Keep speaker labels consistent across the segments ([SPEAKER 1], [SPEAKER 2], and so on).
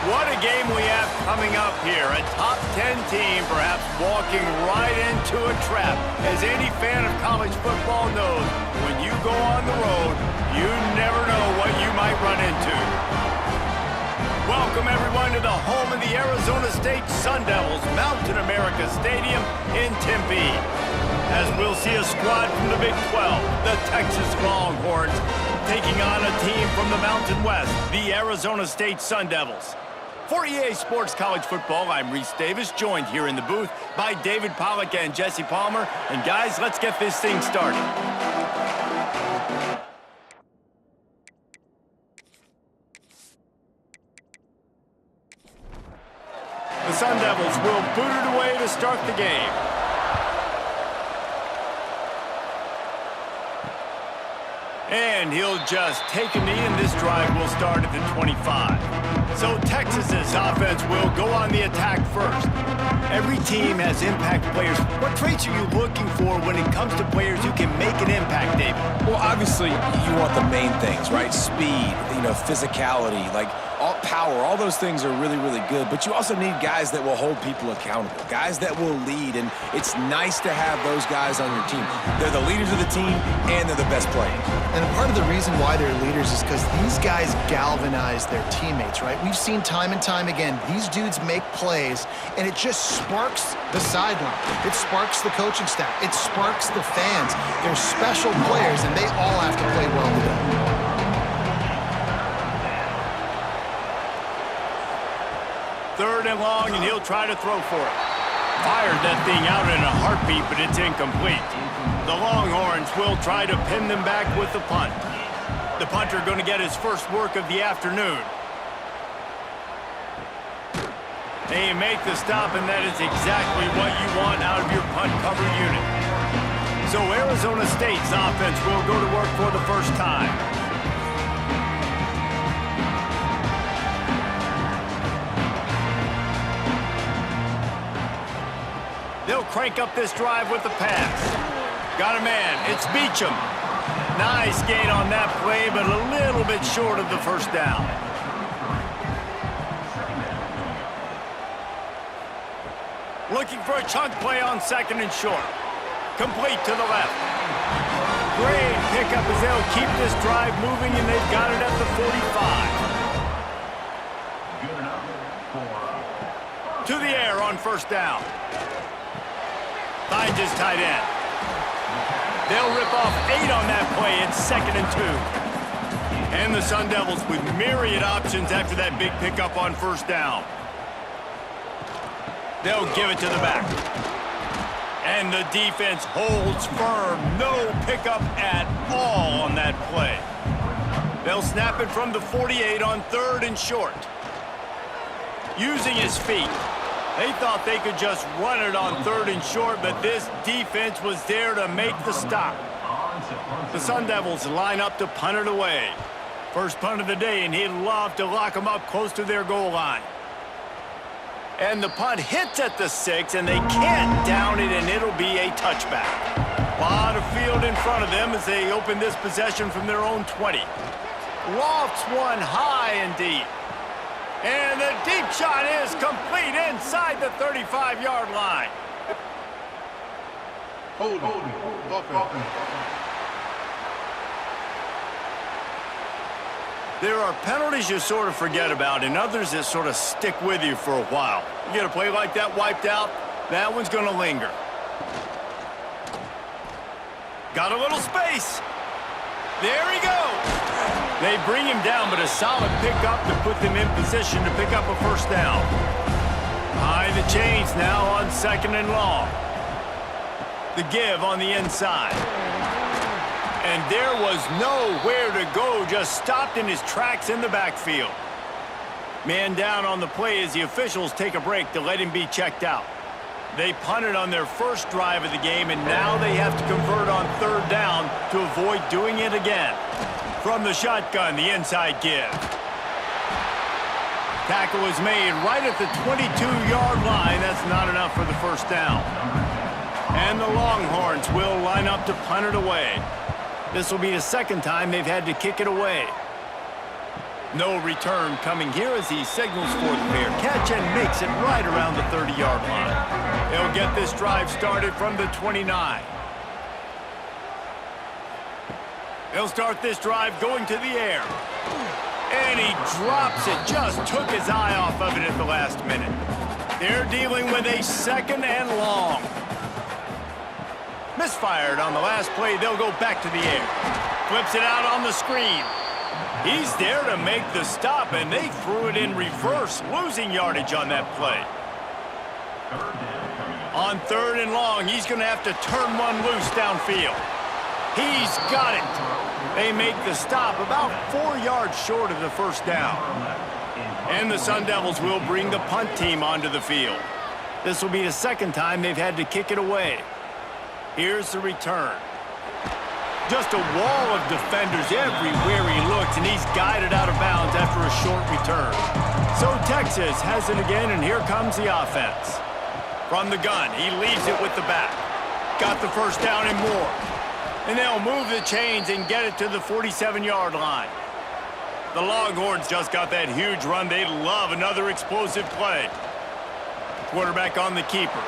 [SPEAKER 1] What a game we have coming up here. A top 10 team perhaps walking right into a trap. As any fan of college football knows, when you go on the road, you never know what you might run into. Welcome everyone to the home of the Arizona State Sun Devils, Mountain America Stadium in Tempe. As we'll see a squad from the Big 12, the Texas Longhorns, taking on a team from the Mountain West, the Arizona State Sun Devils. For EA Sports College Football, I'm Reese Davis, joined here in the booth by David Pollack and Jesse Palmer. And guys, let's get this thing started. The Sun Devils will boot it away to start the game. And he'll just take a knee, and this drive will start at the 25. So Texas's offense will go on the attack first. Every team has impact players. What traits are you looking for when it comes to players who can make an impact, David?
[SPEAKER 2] Well, obviously, you want the main things, right? Speed, physicality, all power, all those things are really, really good. But you also need guys that will hold people accountable, guys that will lead. And it's nice to have those guys on your team. They're the leaders of the team, and they're the best players.
[SPEAKER 3] And part of the reason why they're leaders is because these guys galvanize their teammates, right? We've seen time and time again, these dudes make plays, and it just sparks the sideline. It sparks the coaching staff. It sparks the fans. They're special players, and they all have to play well today.
[SPEAKER 1] Third and long, and he'll try to throw for it. Fired that thing out in a heartbeat, but it's incomplete. The Longhorns will try to pin them back with the punt. The punter going to get his first work of the afternoon. They make the stop, and that is exactly what you want out of your punt cover unit. So Arizona State's offense will go to work for the first time. They'll crank up this drive with the pass. Got a man. It's Beacham. Nice gain on that play, but a little bit short of the first down. Looking for a chunk play on second and short. Complete to the left. Great pickup as they'll keep this drive moving, and they've got it at the 45. To the air on first down. Finds his tight end. They'll rip off 8 on that play. It's 2nd and 2. And the Sun Devils with myriad options after that big pickup on first down. They'll give it to the back. And the defense holds firm. No pickup at all on that play. They'll snap it from the 48 on 3rd and short. Using his feet. They thought they could just run it on 3rd and short, but this defense was there to make the stop. The Sun Devils line up to punt it away. First punt of the day, and he'd love to lock them up close to their goal line. And the punt hits at the 6, and they can't down it, and it'll be a touchback. A lot of field in front of them as they open this possession from their own 20. Lofts one high and deep. And the deep shot is complete inside the 35-yard line. There are penalties you sort of forget about and others that sort of stick with you for a while. You get a play like that wiped out, that one's going to linger. Got a little space. There he goes. They bring him down, but a solid pickup to put them in position to pick up a first down. High the chains now on 2nd and long. The give on the inside. And there was nowhere to go, just stopped in his tracks in the backfield. Man down on the play as the officials take a break to let him be checked out. They punted on their first drive of the game, and now they have to convert on 3rd down to avoid doing it again. From the shotgun, the inside give. Tackle is made right at the 22-yard line. That's not enough for the first down. And the Longhorns will line up to punt it away. This will be the second time they've had to kick it away. No return coming here as he signals for the fair catch and makes it right around the 30-yard line. They'll get this drive started from the 29. They'll start this drive going to the air. And he drops it. Just took his eye off of it at the last minute. They're dealing with a 2nd and long. Misfired on the last play. They'll go back to the air. Flips it out on the screen. He's there to make the stop, and they threw it in reverse, losing yardage on that play. On 3rd and long, he's going to have to turn one loose downfield. He's got it. They make the stop about 4 yards short of the first down. And the Sun Devils will bring the punt team onto the field. This will be the 2nd time they've had to kick it away. Here's the return. Just a wall of defenders everywhere he looks, and he's guided out of bounds after a short return. So Texas has it again, and here comes the offense. From the gun, he leaves it with the back. Got the first down and more. And they'll move the chains and get it to the 47-yard line. The Longhorns just got that huge run. They love another explosive play. Quarterback on the keeper.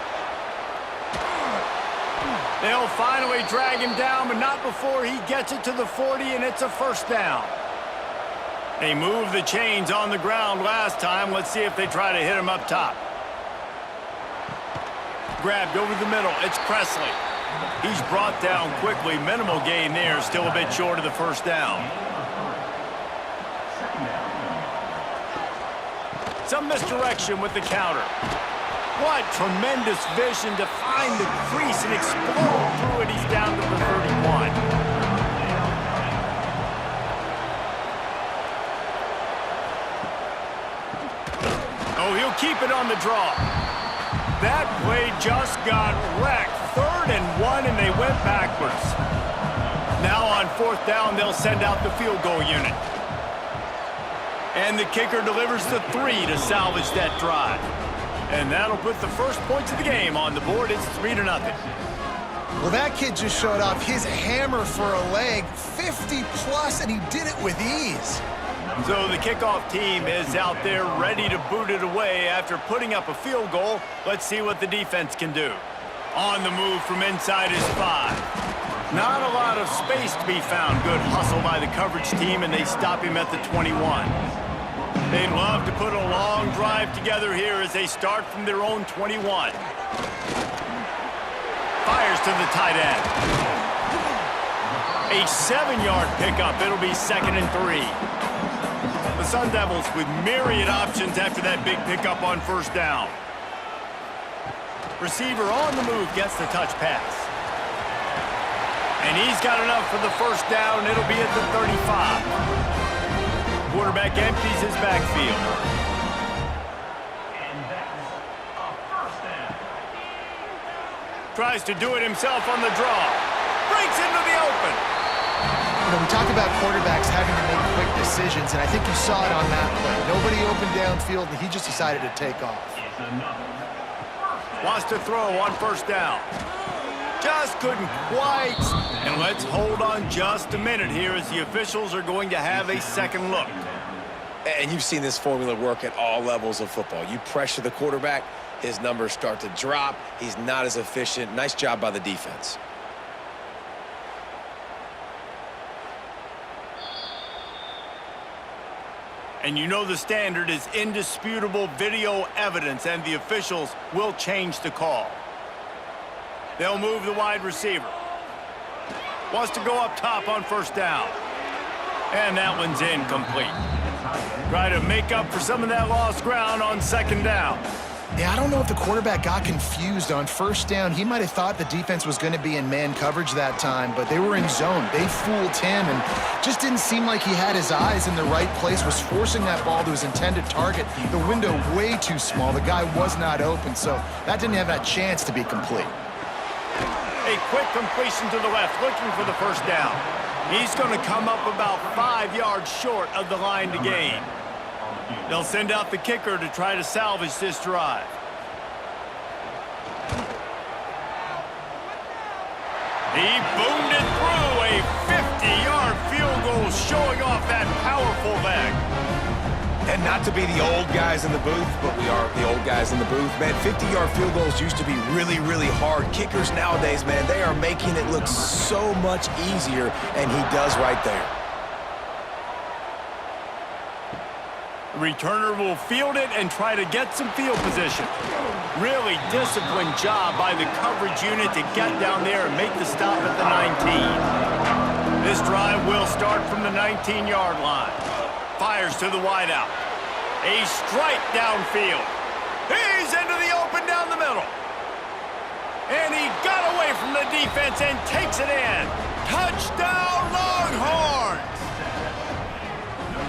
[SPEAKER 1] They'll finally drag him down, but not before he gets it to the 40, and it's a first down. They moved the chains on the ground last time. Let's see if they try to hit him up top. Grabbed over the middle. It's Presley. He's brought down quickly. Minimal gain there. Still a bit short of the first down. Some misdirection with the counter. What tremendous vision to find the crease and explode through it. He's down to the 31. Oh, he'll keep it on the draw. That play just got wrecked. 3rd and 1, and they went backwards. Now on 4th down, they'll send out the field goal unit. And the kicker delivers the 3 to salvage that drive. And that'll put the first points of the game on the board. It's 3-0.
[SPEAKER 3] Well, that kid just showed off his hammer for a leg, 50+, and he did it with ease.
[SPEAKER 1] So the kickoff team is out there ready to boot it away after putting up a field goal. Let's see what the defense can do. On the move from inside his 5. Not a lot of space to be found. Good hustle by the coverage team, and they stop him at the 21. They'd love to put a long drive together here as they start from their own 21. Fires to the tight end. A 7-yard pickup. It'll be 2nd and 3. The Sun Devils with myriad options after that big pickup on first down. Receiver on the move gets the touch pass. And he's got enough for the first down. It'll be at the 35. Quarterback empties his backfield.
[SPEAKER 4] And that's a first down.
[SPEAKER 1] Tries to do it himself on the draw. Breaks into the open.
[SPEAKER 3] You know, we talk about quarterbacks having to make quick decisions, and I think you saw it on that play. Nobody opened downfield, and he just decided to take off.
[SPEAKER 1] Wants to throw on first down. Just couldn't quite. And let's hold on just a minute here as the officials are going to have a second look.
[SPEAKER 2] And you've seen this formula work at all levels of football. You pressure the quarterback, his numbers start to drop. He's not as efficient. Nice job by the defense.
[SPEAKER 1] And you know the standard is indisputable video evidence, and the officials will change the call. They'll move the wide receiver. Wants to go up top on first down. And that one's incomplete. Try to make up for some of that lost ground on 2nd down.
[SPEAKER 3] Yeah, I don't know if the quarterback got confused on first down. He might have thought the defense was going to be in man coverage that time, but they were in zone. They fooled him and just didn't seem like he had his eyes in the right place, was forcing that ball to his intended target. The window way too small. The guy was not open, so that didn't have that chance to be complete.
[SPEAKER 1] A quick completion to the left, looking for the first down. He's going to come up about 5 yards short of the line to gain. They'll send out the kicker to try to salvage this drive. He boomed it through. A 50-yard field goal showing off that powerful leg.
[SPEAKER 2] And not to be the old guys in the booth, but we are the old guys in the booth. Man, 50-yard field goals used to be really, really hard. Kickers nowadays, man, they are making it look so much easier, and he does right there.
[SPEAKER 1] The returner will field it and try to get some field position. Really disciplined job by the coverage unit to get down there and make the stop at the 19. This drive will start from the 19-yard line. Fires to the wideout. A strike downfield. He's into the open down the middle. And he got away from the defense and takes it in. Touchdown, Longhorns!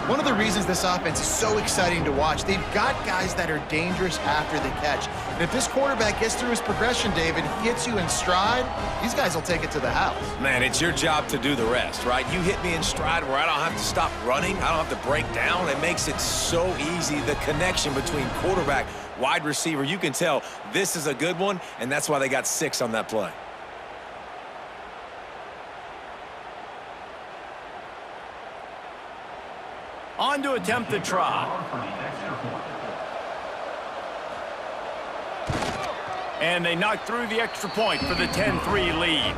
[SPEAKER 3] One of the reasons this offense is so exciting to watch, they've got guys that are dangerous after the catch. And if this quarterback gets through his progression, David, hits you in stride, these guys will take it to the house.
[SPEAKER 2] Man, it's your job to do the rest, right? You hit me in stride where I don't have to stop running. I don't have to break down. It makes it so easy. The connection between quarterback, wide receiver, you can tell this is a good one, and that's why they got 6 on that play.
[SPEAKER 1] On to attempt the try. And they knock through the extra point for the 10-3 lead.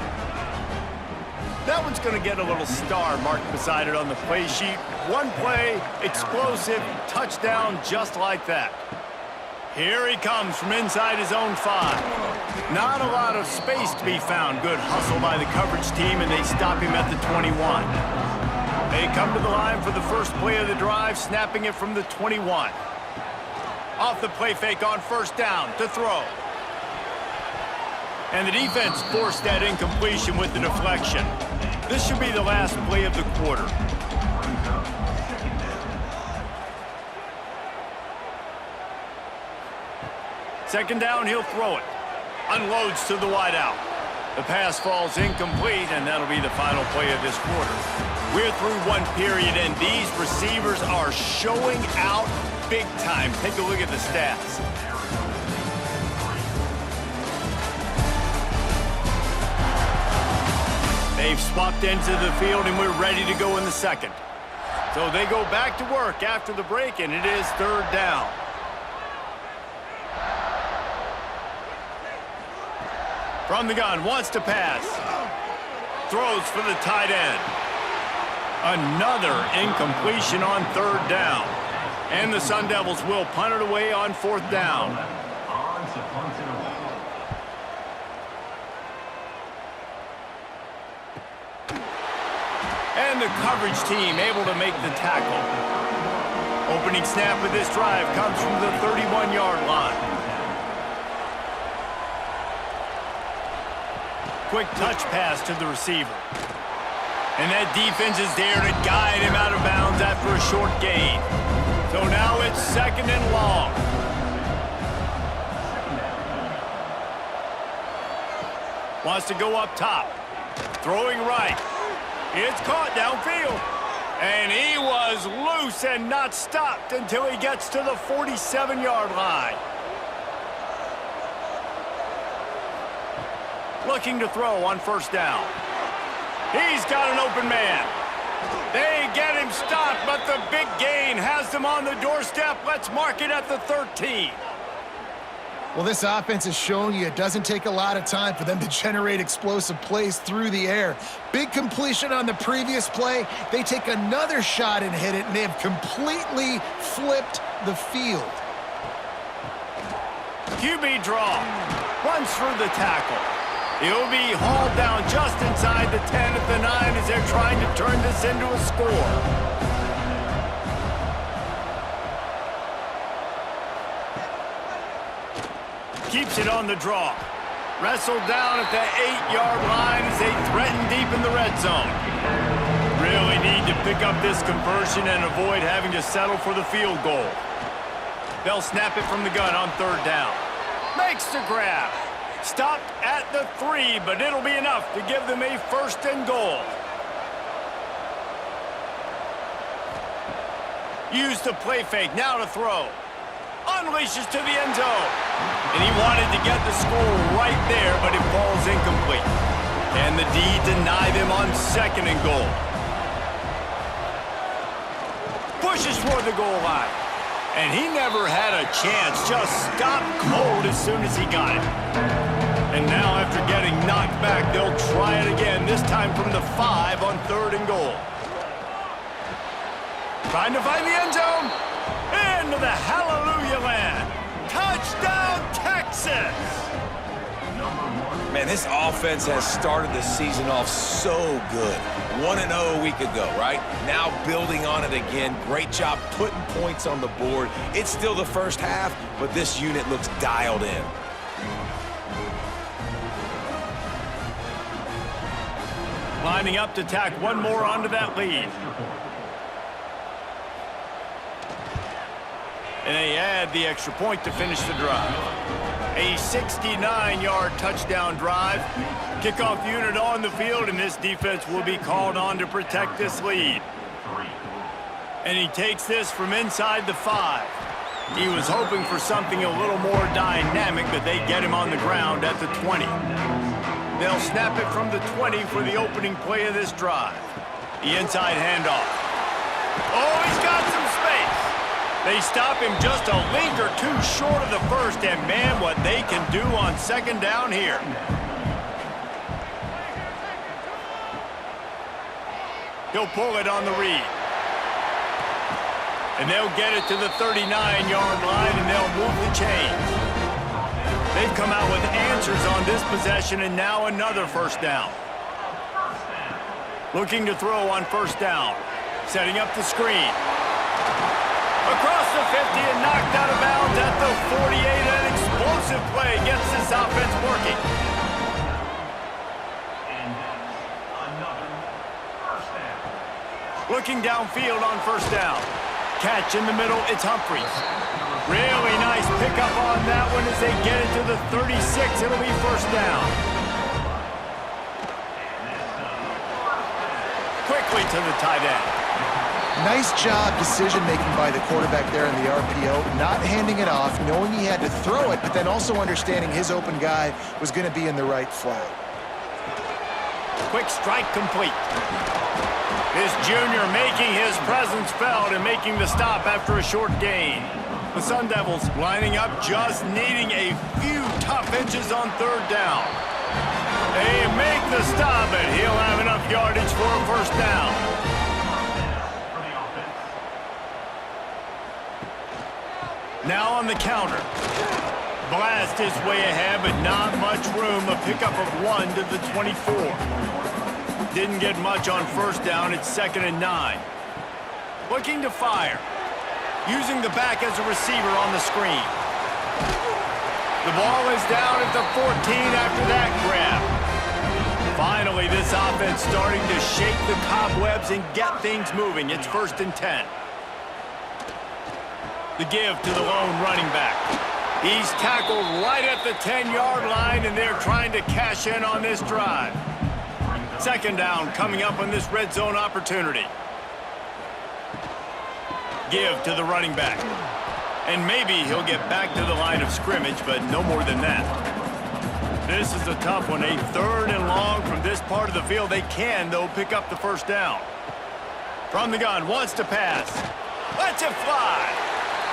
[SPEAKER 1] That one's going to get a little star marked beside it on the play sheet. One play, explosive, touchdown just like that. Here he comes from inside his own 5. Not a lot of space to be found. Good hustle by the coverage team, and they stop him at the 21. They come to the line for the first play of the drive, snapping it from the 21. Off the play fake on first down to throw. And the defense forced that incompletion with the deflection. This should be the last play of the quarter. Second down, he'll throw it. Unloads to the wideout. The pass falls incomplete, and that'll be the final play of this quarter. We're through one period, and these receivers are showing out big time. Take a look at the stats. They've swapped ends of the field, and we're ready to go in the second. So they go back to work after the break, and it is third down. From the gun, wants to pass. Throws for the tight end. Another incompletion on third down. And the Sun Devils will punt it away on fourth down. And the coverage team able to make the tackle. Opening snap of this drive comes from the 31-yard line. Quick touch pass to the receiver. And that defense is there to guide him out of bounds after a short gain. So now it's second and long. Wants to go up top. Throwing right. It's caught downfield. And he was loose and not stopped until he gets to the 47-yard line. Looking to throw on first down. He's got an open man. They get him stopped, but the big gain has them on the doorstep. Let's mark it at the 13.
[SPEAKER 3] Well, this offense has shown you it doesn't take a lot of time for them to generate explosive plays through the air. Big completion on the previous play. They take another shot and hit it, and they have completely flipped the field.
[SPEAKER 1] QB draw. Runs through the tackle. He'll be hauled down just inside the 10 at the 9 as they're trying to turn this into a score. Keeps it on the draw. Wrestled down at the 8-yard line as they threaten deep in the red zone. Really need to pick up this conversion and avoid having to settle for the field goal. They'll snap it from the gun on third down. Makes the grab. Stopped at the 3, but it'll be enough to give them a first and goal. Use the play fake, now to throw. Unleashes to the end zone. And he wanted to get the score right there, but it falls incomplete. Can the D deny them on second and goal? Pushes for the goal line. And he never had a chance, just stopped cold as soon as he got it. And now after getting knocked back, they'll try it again, this time from the 5 on 3rd and goal. Trying to find the end zone. Into the hallelujah land. Touchdown, Texas!
[SPEAKER 2] Man, this offense has started the season off so good. 1-0 a week ago, right? Now building on it again. Great job putting points on the board. It's still the first half, but this unit looks dialed in.
[SPEAKER 1] Lining up to tack one more onto that lead. And they add the extra point to finish the drive. A 69-yard touchdown drive. Kickoff unit on the field, and this defense will be called on to protect this lead. And he takes this from inside the 5. He was hoping for something a little more dynamic, but they get him on the ground at the 20. They'll snap it from the 20 for the opening play of this drive. The inside handoff. Oh, he's got some space. They stop him just a link or two short of the first, and man, what they can do on 2nd down here. He'll pull it on the read. And they'll get it to the 39-yard line, and they'll move the chains. They've come out with answers on this possession, and now another 1st down. Looking to throw on 1st down. Setting up the screen. Across the 50 and knocked out of bounds at the 48. An explosive play gets this offense working.
[SPEAKER 4] And another 1st down.
[SPEAKER 1] Looking downfield on 1st down. Catch in the middle, it's Humphries. Really nice pickup on that one as they get it to the 36. It'll be 1st down. Quickly to the tight end.
[SPEAKER 3] Nice job decision-making by the quarterback there in the RPO, not handing it off, knowing he had to throw it, but then also understanding his open guy was going to be in the right flat.
[SPEAKER 1] Quick strike complete. This junior making his presence felt and making the stop after a short gain. The Sun Devils lining up, just needing a few tough inches on 3rd down. They make the stop, but he'll have enough yardage for a 1st down. Now on the counter. Blast his way ahead, but not much room. A pickup of 1 to the 24. Didn't get much on 1st down. It's 2nd and 9. Looking to fire. Using the back as a receiver on the screen. The ball is down at the 14 after that grab. Finally, this offense starting to shake the cobwebs and get things moving. It's 1st and 10. The give to the lone running back. He's tackled right at the 10-yard line, and they're trying to cash in on this drive. 2nd down coming up on this red zone opportunity. Give to the running back. And maybe he'll get back to the line of scrimmage, but no more than that. This is a tough one. A 3rd and long from this part of the field. They can, though, pick up the 1st down. From the gun, wants to pass. Lets it fly.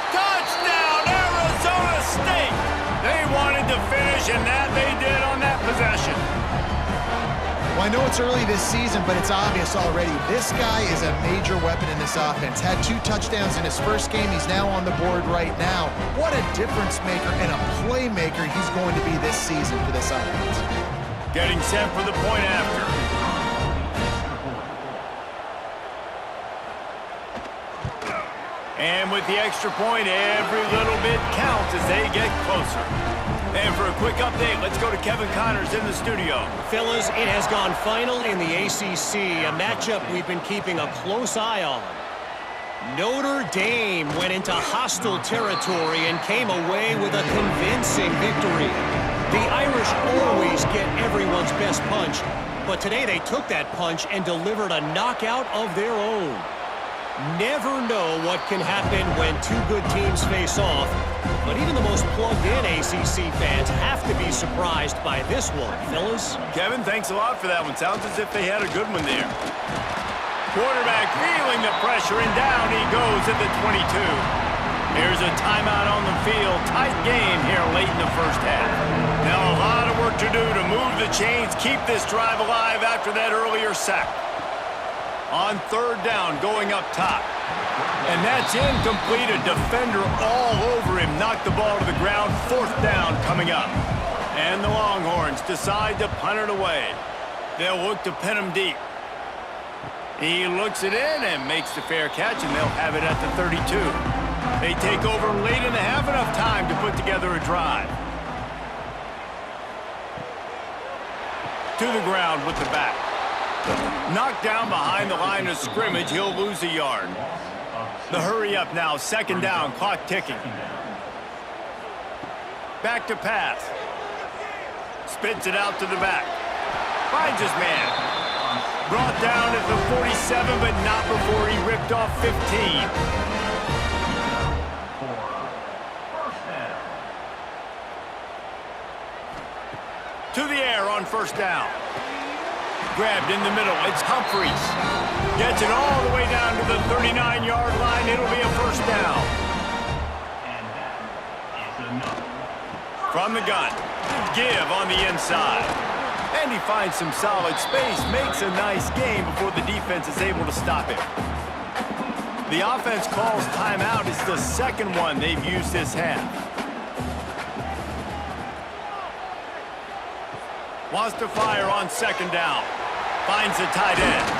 [SPEAKER 1] Touchdown, Arizona State! They wanted to finish, and that they did on that possession.
[SPEAKER 3] Well, I know it's early this season, but it's obvious already. This guy is a major weapon in this offense. Had 2 touchdowns in his first game. He's now on the board right now. What a difference maker and a playmaker he's going to be this season for this offense.
[SPEAKER 1] Getting set for the point after. And with the extra point, every little bit counts as they get closer. And for a quick update, let's go to Kevin Connors in the studio.
[SPEAKER 5] Fellas, it has gone final in the ACC, a matchup we've been keeping a close eye on. Notre Dame went into hostile territory and came away with a convincing victory. The Irish always get everyone's best punch, but today they took that punch and delivered a knockout of their own. Never know what can happen when 2 good teams face off, but even the most plugged-in ACC fans have to be surprised by this one, fellas.
[SPEAKER 1] Kevin, thanks a lot for that one. Sounds as if they had a good one there. Quarterback feeling the pressure, and down he goes at the 22. Here's a timeout on the field. Tight game here late in the first half. Now a lot of work to do to move the chains, keep this drive alive after that earlier sack. On third down, going up top. And that's incomplete. A defender all over him. Knocked the ball to the ground. Fourth down coming up. And the Longhorns decide to punt it away. They'll look to pin him deep. He looks it in and makes the fair catch, and they'll have it at the 32. They take over late in the half, enough time to put together a drive. To the ground with the back. Knocked down behind the line of scrimmage, he'll lose a yard. The hurry up now, second down, clock ticking. Back to pass. Spits it out to the back. Finds his man. Brought down at the 47, but not before he ripped off 15. To the air on first down. Grabbed in the middle. It's Humphries. Gets it all the way down to the 39-yard line. It'll be a first down. From the gun. Give on the inside. And he finds some solid space. Makes a nice game before the defense is able to stop him. The offense calls timeout. It's the second one they've used this half. Wants to fire on second down. Finds the tight end.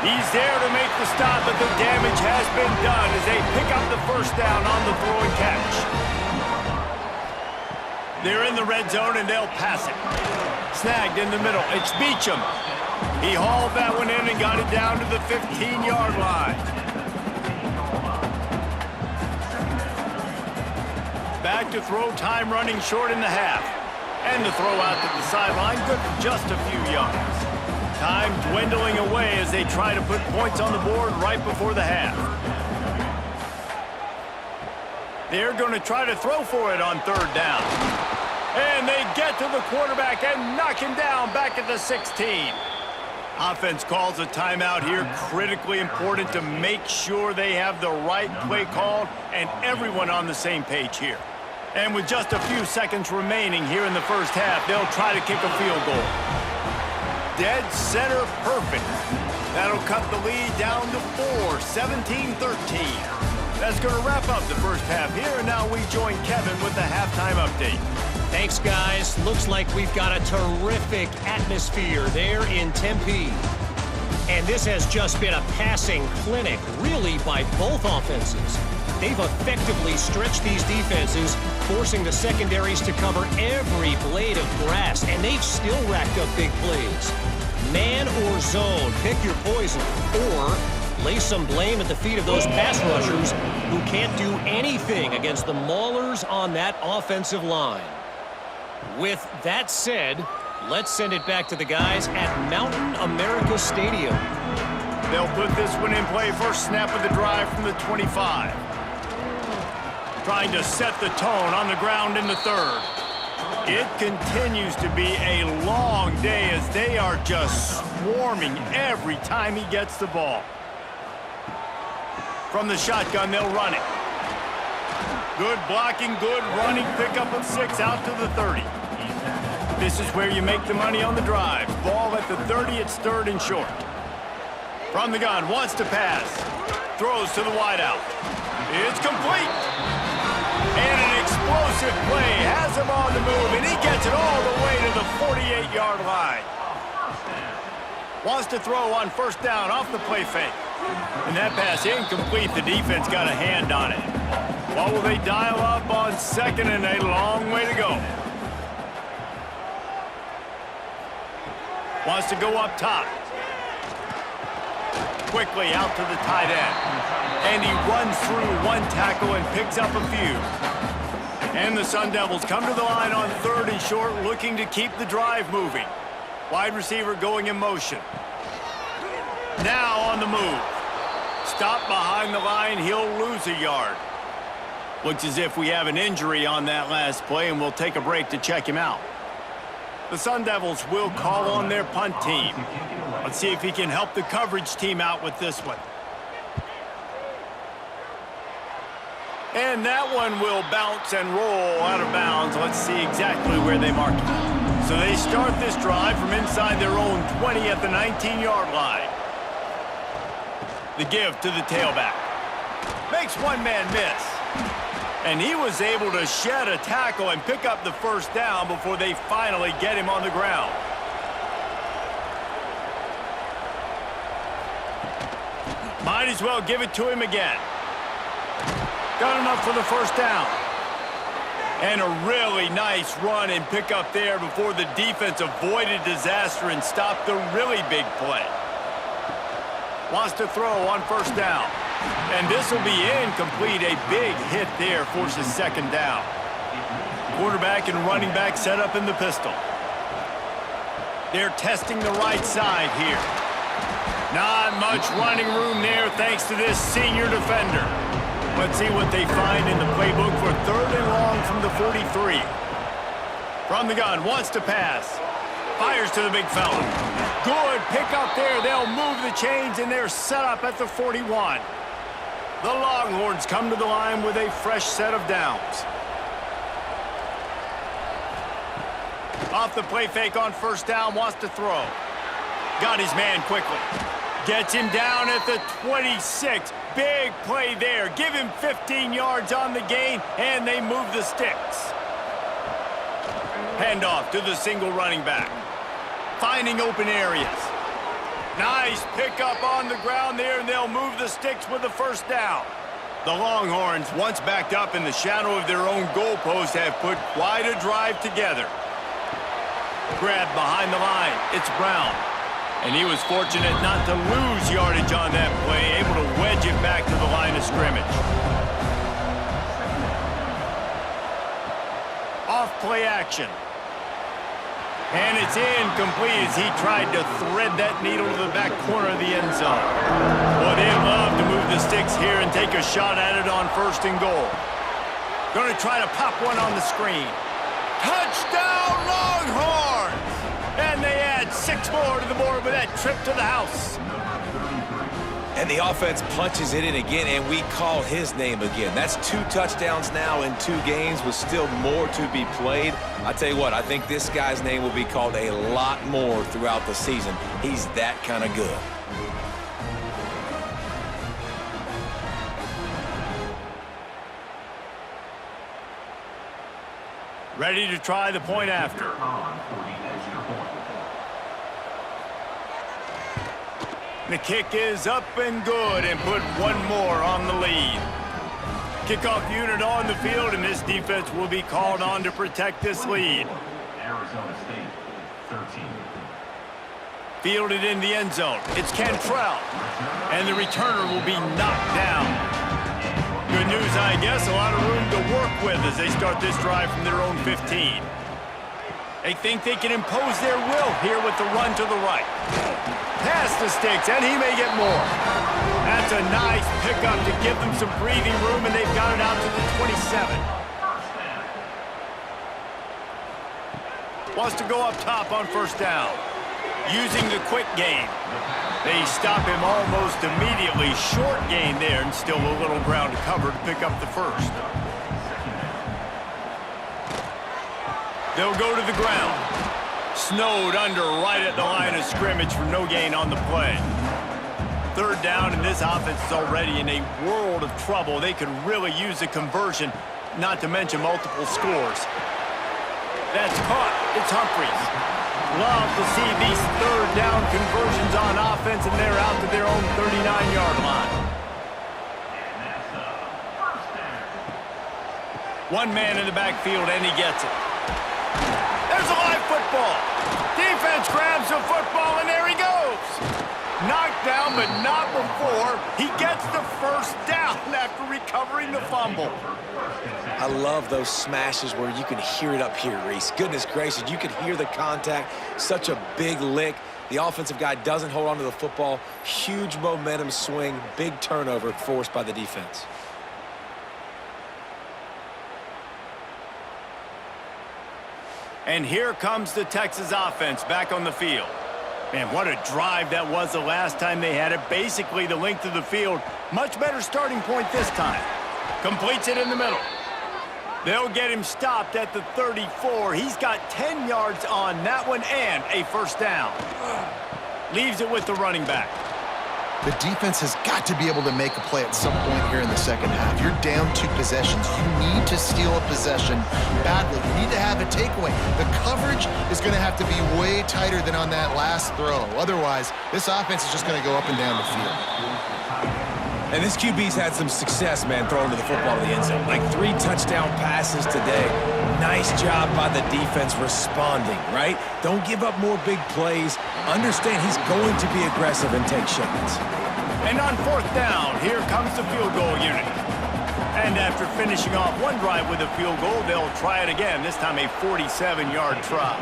[SPEAKER 1] He's there to make the stop, but the damage has been done as they pick up the first down on the throw and catch. They're in the red zone, and they'll pass it. Snagged in the middle. It's Beacham. He hauled that one in and got it down to the 15-yard line. Back to throw, time running short in the half. And the throw out to the sideline, good for just a few yards. Time dwindling away as they try to put points on the board right before the half. They're going to try to throw for it on third down. And they get to the quarterback and knock him down back at the 16. Offense calls a timeout here. Critically important to make sure they have the right play called and everyone on the same page here. And with just a few seconds remaining here in the first half, they'll try to kick a field goal. Dead center perfect. That'll cut the lead down to 4, 17-13. That's going to wrap up the first half here, and now we join Kevin with the halftime update.
[SPEAKER 5] Thanks, guys. Looks like we've got a terrific atmosphere there in Tempe. And this has just been a passing clinic, really, by both offenses. They've effectively stretched these defenses, forcing the secondaries to cover every blade of grass, and they've still racked up big plays. Man or zone, pick your poison, or lay some blame at the feet of those pass rushers who can't do anything against the maulers on that offensive line. With that said, let's send it back to the guys at Mountain America Stadium.
[SPEAKER 1] They'll put this one in play. First snap of the drive from the 25. Trying to set the tone on the ground in the third. It continues to be a long day as they are just swarming every time he gets the ball. From the shotgun, they'll run it. Good blocking, good running, pickup of 6 out to the 30. This is where you make the money on the drive. Ball at the 30, it's third and short. From the gun, wants to pass. Throws to the wideout. It's complete. And an explosive play has him on the move, and he gets it all the way to the 48-yard line. Wants to throw on first down off the play fake. And that pass incomplete. The defense got a hand on it. What will they dial up on second, and a long way to go. Wants to go up top. Quickly out to the tight end. And he runs through one tackle and picks up a few. And the Sun Devils come to the line on third and short, looking to keep the drive moving. Wide receiver going in motion. Now on the move. Stop behind the line, he'll lose a yard. Looks as if we have an injury on that last play, and we'll take a break to check him out. The Sun Devils will call on their punt team. Let's see if he can help the coverage team out with this one. And that one will bounce and roll out of bounds. Let's see exactly where they mark it. So they start this drive from inside their own 20 at the 19-yard line. The give to the tailback. Makes one man miss. And he was able to shed a tackle and pick up the first down before they finally get him on the ground. Might as well give it to him again. Got enough for the first down. And a really nice run and pick up there before the defense avoided disaster and stopped the really big play. Wants to throw on first down. And this will be incomplete. A big hit there forces second down. Quarterback and running back set up in the pistol. They're testing the right side here. Not much running room there thanks to this senior defender. Let's see what they find in the playbook for third and long from the 43. From the gun, wants to pass. Fires to the big fella. Good pick up there. They'll move the chains, and they're set up at the 41. The Longhorns come to the line with a fresh set of downs. Off the play fake on first down, wants to throw. Got his man quickly. Gets him down at the 26. Big play there. Give him 15 yards on the gain, and they move the sticks. Handoff to the single running back. Finding open areas. Nice pickup on the ground there, and they'll move the sticks with the first down. The Longhorns, once backed up in the shadow of their own goalpost, have put quite a drive together. Grab behind the line. It's Brown. And he was fortunate not to lose yardage on that play, able to wedge it back to the line of scrimmage. Off play action. And it's incomplete as he tried to thread that needle to the back corner of the end zone. Well, they'd love to move the sticks here and take a shot at it on first and goal. Going to try to pop one on the screen. Touchdown, Longhorns! And they add 6 more to the board with that trip to the house.
[SPEAKER 2] And the offense punches it in again, and we call his name again. That's 2 touchdowns now in 2 games with still more to be played. I tell you what, I think this guy's name will be called a lot more throughout the season. He's that kind of good.
[SPEAKER 1] Ready to try the point after. The kick is up and good and put one more on the lead. Kickoff unit on the field, and this defense will be called on to protect this lead.
[SPEAKER 4] Arizona State, 13.
[SPEAKER 1] Fielded in the end zone. It's Cantrell, and the returner will be knocked down. Good news, I guess, a lot of room to work with as they start this drive from their own 15. They think they can impose their will here with the run to the right. Past the sticks, and he may get more. That's a nice pickup to give them some breathing room, and they've got it out to the 27. Wants to go up top on first down. Using the quick game. They stop him almost immediately. Short gain there, and still a little ground to cover to pick up the first. They'll go to the ground. Snowed under right at the line of scrimmage for no gain on the play. Third down, and this offense is already in a world of trouble. They could really use a conversion, not to mention multiple scores. That's caught. It's Humphries. Love to see these third down conversions on offense, and they're out to their own 39-yard line. One man in the backfield, and he gets it. There's a live football. Defense grabs the football, and there he goes. Knocked down, but not before. He gets the first down after recovering the fumble.
[SPEAKER 2] I love those smashes where you can hear it up here, Reese. Goodness gracious, you can hear the contact. Such a big lick. The offensive guy doesn't hold on to the football. Huge momentum swing, big turnover forced by the defense.
[SPEAKER 1] And here comes the Texas offense back on the field. Man, what a drive that was the last time they had it. Basically the length of the field. Much better starting point this time. Completes it in the middle. They'll get him stopped at the 34. He's got 10 yards on that one and a first down. Leaves it with the running back.
[SPEAKER 3] The defense has got to be able to make a play at some point here in the second half. You're down 2 possessions. You need to steal a possession badly. You need to have a takeaway. The coverage is going to have to be way tighter than on that last throw. Otherwise, this offense is just going to go up and down the field.
[SPEAKER 2] And this QB's had some success, man, throwing to the football to the end zone. Like 3 touchdown passes today. Nice job by the defense responding, right? Don't give up more big plays. Understand he's going to be aggressive and take shots.
[SPEAKER 1] And on 4th down, here comes the field goal unit. And after finishing off one drive with a field goal, they'll try it again, this time a 47-yard try.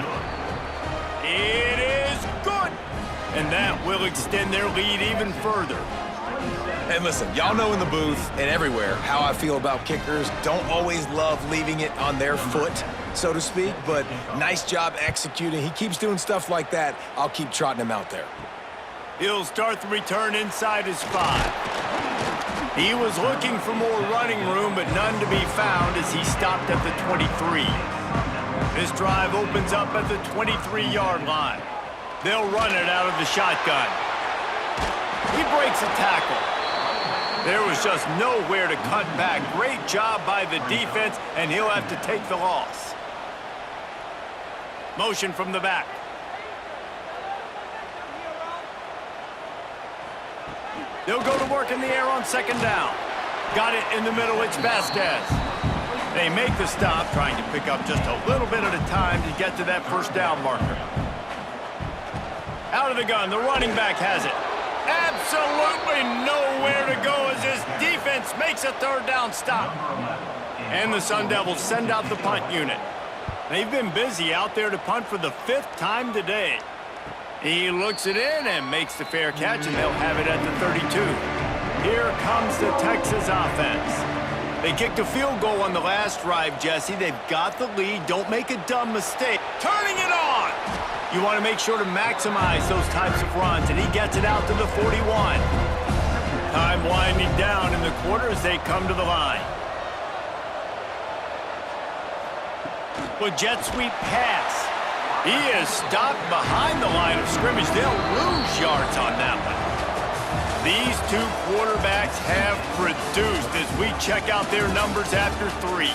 [SPEAKER 1] It is good! And that will extend their lead even further.
[SPEAKER 2] And listen, y'all know in the booth and everywhere how I feel about kickers. Don't always love leaving it on their foot, so to speak, but nice job executing. He keeps doing stuff like that. I'll keep trotting him out there.
[SPEAKER 1] He'll start the return inside his 5. He was looking for more running room, but none to be found as he stopped at the 23. This drive opens up at the 23-yard line. They'll run it out of the shotgun. He breaks a tackle. There was just nowhere to cut back. Great job by the defense, and he'll have to take the loss. Motion from the back. They'll go to work in the air on 2nd down. Got it in the middle, it's Vasquez. They make the stop, trying to pick up just a little bit at a time to get to that 1st down marker. Out of the gun, the running back has it. Absolutely nowhere to go as this defense makes a 3rd down stop. And the Sun Devils send out the punt unit. They've been busy out there to punt for the 5th time today. He looks it in and makes the fair catch, and they'll have it at the 32. Here comes the Texas offense. They kicked a field goal on the last drive, Jesse. They've got the lead. Don't make a dumb mistake. Turning it on! You want to make sure to maximize those types of runs, and he gets it out to the 41. Time winding down in the quarter as they come to the line. With jet sweep pass. He is stopped behind the line of scrimmage. They'll lose yards on that one. These 2 quarterbacks have produced as we check out their numbers after 3.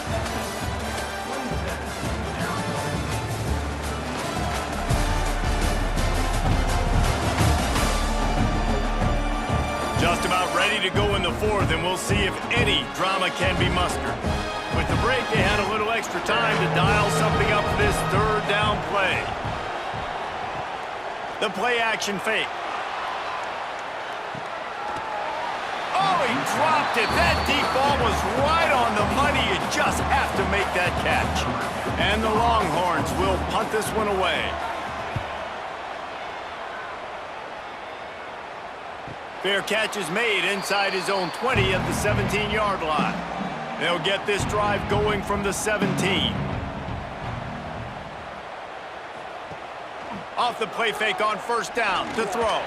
[SPEAKER 1] Just about ready to go in the 4th, and we'll see if any drama can be mustered. With the break, they had a little extra time to dial something up for this 3rd down play. The play action fake. Oh, he dropped it. That deep ball was right on the money. You just have to make that catch. And the Longhorns will punt this one away. Fair catch is made inside his own 20 at the 17-yard line. They'll get this drive going from the 17. Off the play fake on 1st down to throw.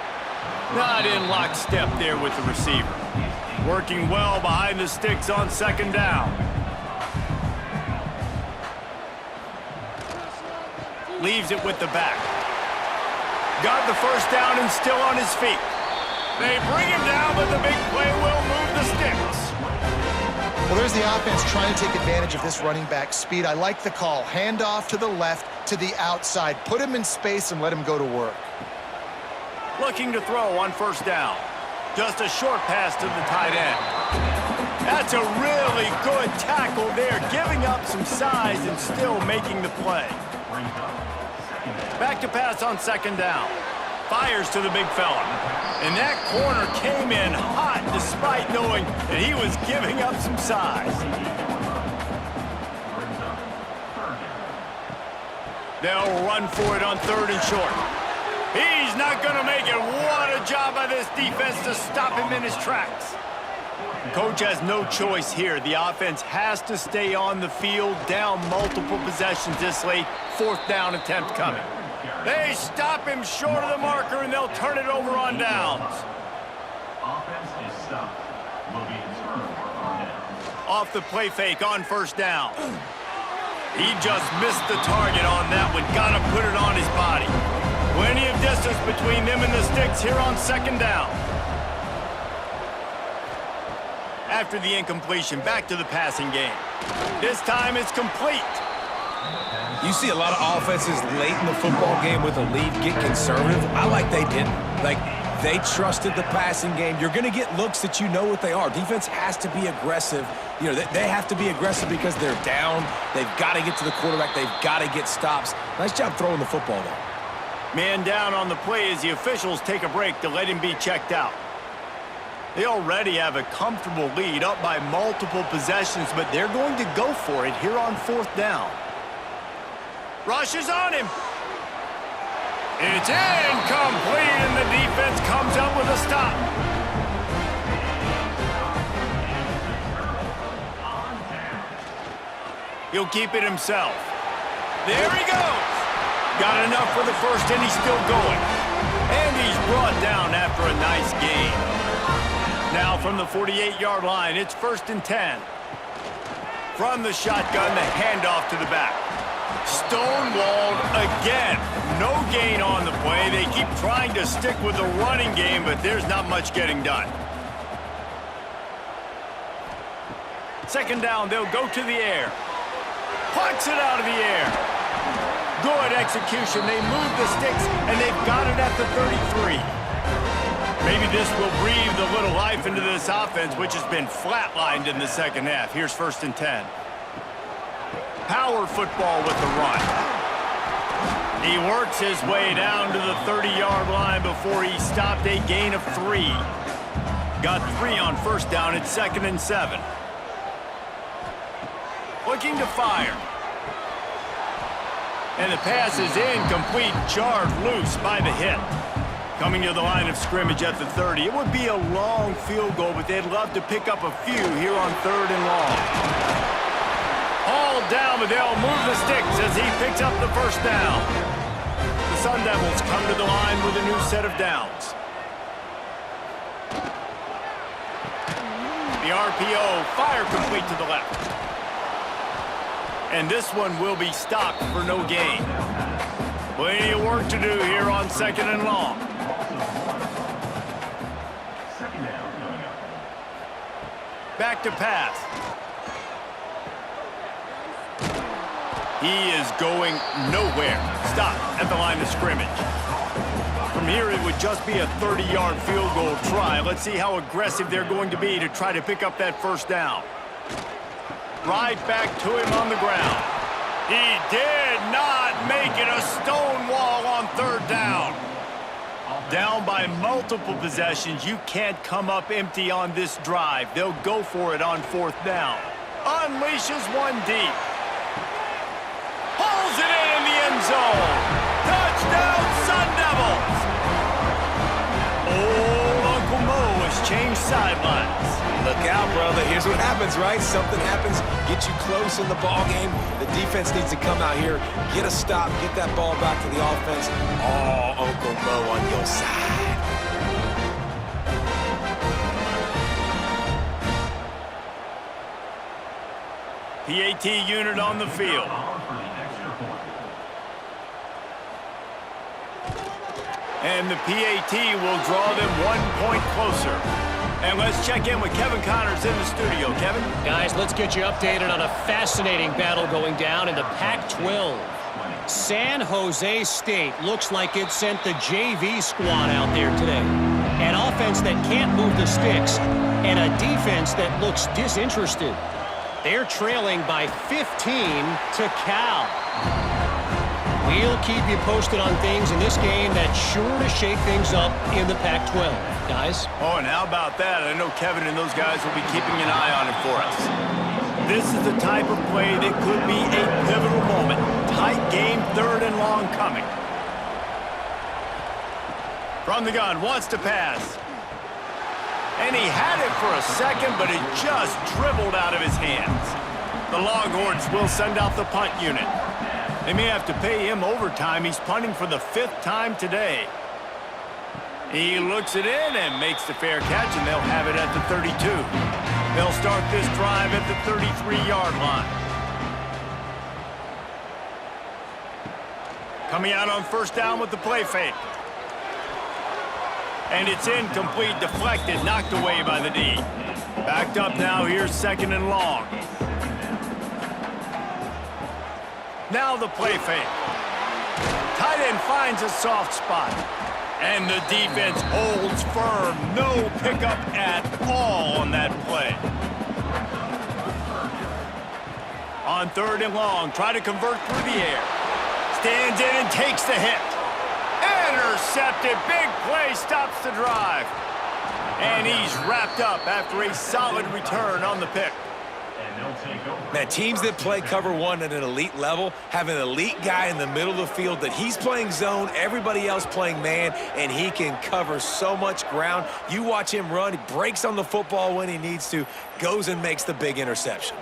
[SPEAKER 1] Not in lockstep there with the receiver. Working well behind the sticks on 2nd down. Leaves it with the back. Got the 1st down and still on his feet. They bring him down, but the big play will move the sticks.
[SPEAKER 3] Well, there's the offense trying to take advantage of this running back speed. I like the call. Hand off to the left, to the outside. Put him in space and let him go to work.
[SPEAKER 1] Looking to throw on 1st down. Just a short pass to the tight end. That's a really good tackle there, giving up some size and still making the play. Back to pass on 2nd down. Fires to the big fella. And that corner came in hot despite knowing that he was giving up some size. They'll run for it on 3rd and short. He's not going to make it. What a job by this defense to stop him in his tracks. Coach has no choice here. The offense has to stay on the field, down multiple possessions this late. 4th down attempt coming. They stop him short of the marker, and they'll turn it over on downs.
[SPEAKER 4] Offense is stopped. Will be returned on downs.
[SPEAKER 1] off the play fake on first down. He just missed the target on that one. Got to put it on his body. Plenty of distance between them and the sticks here on second down. After the incompletion, back to the passing game. This time it's complete.
[SPEAKER 2] You see a lot of offenses late in the football game with a lead get conservative. I like they didn't. Like, they trusted the passing game. You're going to get looks that you know what they are. Defense has to be aggressive. You know, they have to be aggressive because they're down. They've got to get to the quarterback. They've got to get stops. Nice job throwing the football, though.
[SPEAKER 1] Man down on the play as the officials take a break to let him be checked out. They already have a comfortable lead up by multiple possessions, but they're going to go for it here on fourth down. Rush is on him. It's incomplete, and the defense comes up with a stop. He'll keep it himself. There he goes. Got enough for the first, and he's still going. And he's brought down after a nice gain. Now from the 48-yard line, it's 1st and 10. From the shotgun, the handoff to the back. Stonewalled again. No gain on the play. They keep trying to stick with the running game, but there's not much getting done. Second down, they'll go to the air. Plucks it out of the air. Good execution. They move the sticks, and they've got it at the 33. Maybe this will breathe a little life into this offense, which has been flatlined in the second half. Here's 1st and 10. Power football with the run. He works his way down to the 30-yard line before he stopped a gain of 3. Got 3 on first down. It's 2nd and 7. Looking to fire. And the pass is incomplete, jarred loose by the hit. Coming to the line of scrimmage at the 30. It would be a long field goal, but they'd love to pick up a few here on 3rd and long. All down, but they'll move the sticks as he picks up the first down. The Sun Devils come to the line with a new set of downs. The RPO, fire complete to the left. And this one will be stopped for no gain. Plenty of work to do here on 2nd and long. Back to pass. He is going nowhere. Stop at the line of scrimmage. From here, it would just be a 30-yard field goal try. Let's see how aggressive they're going to be to try to pick up that first down. Right back to him on the ground. He did not make it. A stone wall on 3rd down. Down by multiple possessions. You can't come up empty on this drive. They'll go for it on 4th down. Unleashes one deep. Pulls it in the end zone. Touchdown, Sun Devils. Old Uncle Mo has changed sidelines.
[SPEAKER 2] Look out, brother. Here's what happens, right? Something happens, get you close in the ball game. The defense needs to come out here, get a stop, get that ball back to the offense. Oh, Uncle Mo on your side.
[SPEAKER 1] PAT unit on the field. And the PAT will draw them 1 point closer. And let's check in with Kevin Connors in the studio. Kevin?
[SPEAKER 5] Guys, let's get you updated on a fascinating battle going down in the Pac-12. San Jose State looks like it sent the JV squad out there today. An offense that can't move the sticks and a defense that looks disinterested. They're trailing by 15 to Cal. We'll keep you posted on things in this game that's sure to shake things up in the Pac-12. Guys?
[SPEAKER 1] Oh, and how about that? I know Kevin and those guys will be keeping an eye on it for us. This is the type of play that could be a pivotal moment. Tight game, 3rd and long coming. From the gun, wants to pass. And he had it for a second, but it just dribbled out of his hands. The Longhorns will send out the punt unit. They may have to pay him overtime. He's punting for the 5th time today. He looks it in and makes the fair catch, and they'll have it at the 32. They'll start this drive at the 33-yard line. Coming out on first down with the play fake. And it's incomplete, deflected, knocked away by the D. Backed up now, here's second and long. Now the play fake. Tight end finds a soft spot. And the defense holds firm. No pickup at all on that play. On third and long, try to convert through the air. Stands in and takes the hit. Intercepted. Big play stops the drive. And he's wrapped up after a solid return on the pick.
[SPEAKER 2] Man, teams that play cover one at an elite level have an elite guy in the middle of the field that he's playing zone, everybody else playing man, and he can cover so much ground. You watch him run, he breaks on the football when he needs to, goes and makes the big interception.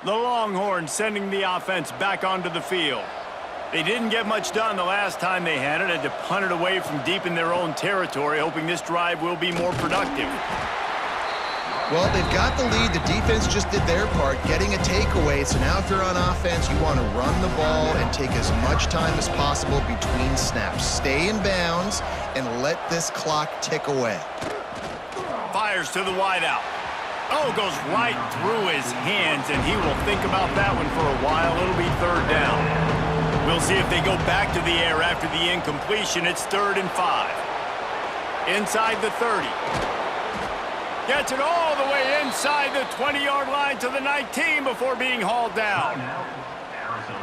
[SPEAKER 1] The Longhorns sending the offense back onto the field. They didn't get much done the last time they had it. Had to punt it away from deep in their own territory, hoping this drive will be more productive.
[SPEAKER 3] Well, they've got the lead. The defense just did their part, getting a takeaway. So now if you're on offense, you want to run the ball and take as much time as possible between snaps. Stay in bounds and let this clock tick away.
[SPEAKER 1] Fires to the wideout. Oh, goes right through his hands, and he will think about that one for a while. It'll be third down. We'll see if they go back to the air after the incompletion. It's 3rd and 5. Inside the 30. Gets it all the way inside the 20-yard line to the 19 before being hauled down.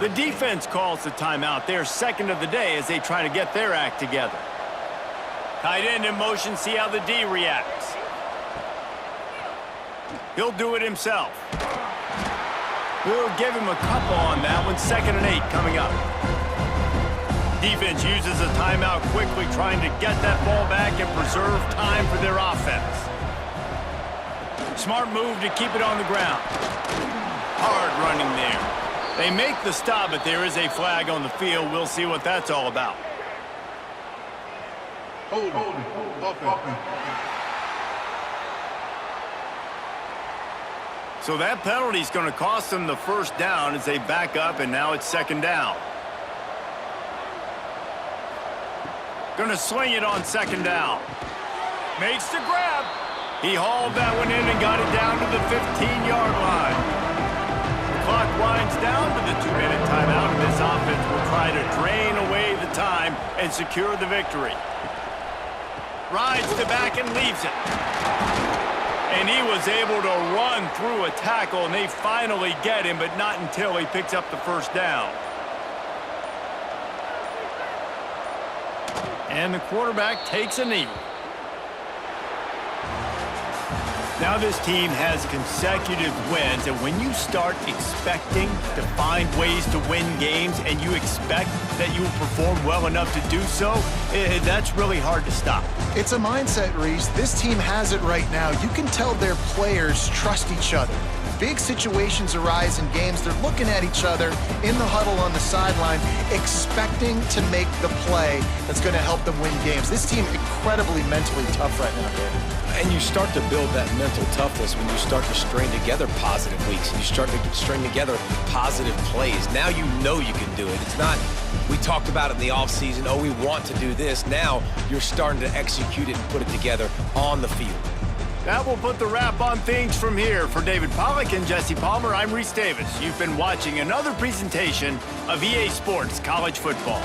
[SPEAKER 1] The defense calls the timeout. They're second of the day as they try to get their act together. Tight end in motion, see how the D reacts. He'll do it himself. We'll give him a couple on that one. 2nd and 8 coming up. Defense uses a timeout quickly, trying to get that ball back and preserve time for their offense. Smart move to keep it on the ground. Hard running there. They make the stop, but there is a flag on the field. We'll see what that's all about.
[SPEAKER 6] Hold.
[SPEAKER 1] So that penalty is going to cost them the first down as they back up, and now it's 2nd down. Going to swing it on 2nd down. Makes the grab. He hauled that one in and got it down to the 15-yard line. The clock winds down to the 2-minute timeout, and this offense will try to drain away the time and secure the victory. Rides to back and leaves it. And he was able to run through a tackle, and they finally get him, but not until he picks up the first down. And the quarterback takes a knee. Now this team has consecutive wins, and when you start expecting to find ways to win games and you expect that you will perform well enough to do so, that's really hard to stop.
[SPEAKER 3] It's a mindset, Reese. This team has it right now. You can tell their players trust each other. Big situations arise in games. They're looking at each other in the huddle on the sideline, expecting to make the play that's going to help them win games. This team incredibly mentally tough right now, David.
[SPEAKER 2] And you start to build that mental toughness when you start to string together positive weeks. And you start to string together positive plays. Now you know you can do it. It's not, we talked about it in the offseason, oh, we want to do this. Now you're starting to execute it and put it together on the field.
[SPEAKER 1] That will put the wrap on things from here. For David Pollack and Jesse Palmer, I'm Reese Davis. You've been watching another presentation of EA Sports College Football.